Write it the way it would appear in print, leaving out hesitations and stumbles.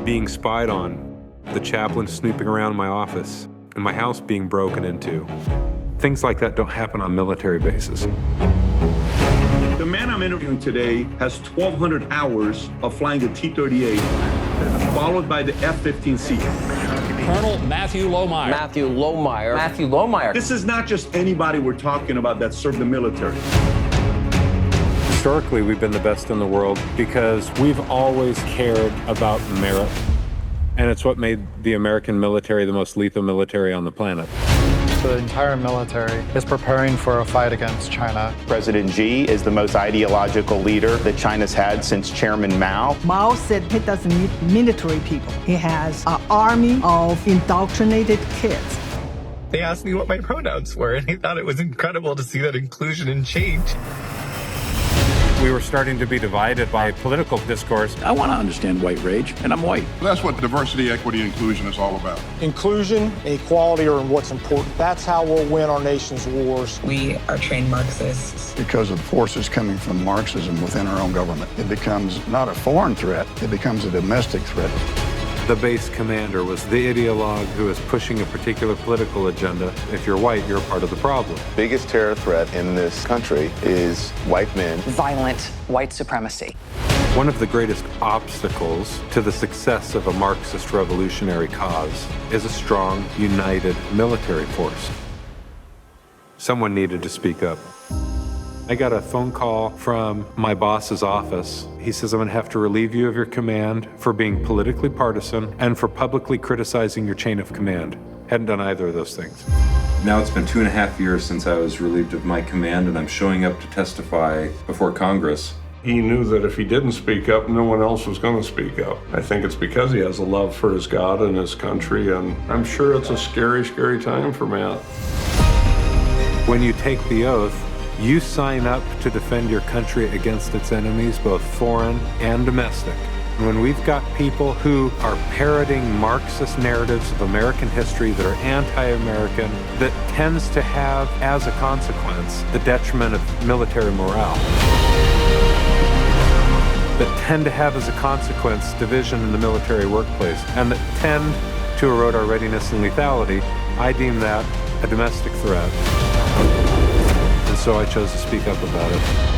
being spied on, the chaplain snooping around my office, and my house being broken into. Things like that don't happen on military bases. The man I'm interviewing today has 1,200 hours of flying the T-38, followed by the F-15C. Colonel Matthew Lohmeier. Matthew Lohmeier. Matthew Lohmeier. This is not just anybody we're talking about that served the military. Historically, we've been the best in the world because we've always cared about merit. And it's what made the American military the most lethal military on the planet. The entire military is preparing for a fight against China. President Xi is the most ideological leader that China's had since Chairman Mao. Mao said he doesn't need military people. He has an army of indoctrinated kids. They asked me what my pronouns were, and I thought it was incredible to see that inclusion and change. We were starting to be divided by political discourse. I want to understand white rage, and I'm white. That's what diversity, equity, inclusion is all about. Inclusion, equality are what's important. That's how we'll win our nation's wars. We are trained Marxists. Because of forces coming from Marxism within our own government, it becomes not a foreign threat, it becomes a domestic threat. The base commander was the ideologue who was pushing a particular political agenda. If you're white, you're part of the problem. Biggest terror threat in this country is white men. Violent white supremacy. One of the greatest obstacles to the success of a Marxist revolutionary cause is a strong, united military force. Someone needed to speak up. I got a phone call from my boss's office. He says, I'm gonna have to relieve you of your command for being politically partisan and for publicly criticizing your chain of command. Hadn't done either of those things. Now it's been 2.5 years since I was relieved of my command, and I'm showing up to testify before Congress. He knew that if he didn't speak up, no one else was going to speak up. I think it's because he has a love for his God and his country, and I'm sure it's a scary, scary time for Matt. When you take the oath, you sign up to defend your country against its enemies, both foreign and domestic. And when we've got people who are parroting Marxist narratives of American history that are anti-American, that tends to have, as a consequence, the detriment of military morale, that tend to have, as a consequence, division in the military workplace, and that tend to erode our readiness and lethality, I deem that a domestic threat. So I chose to speak up about it.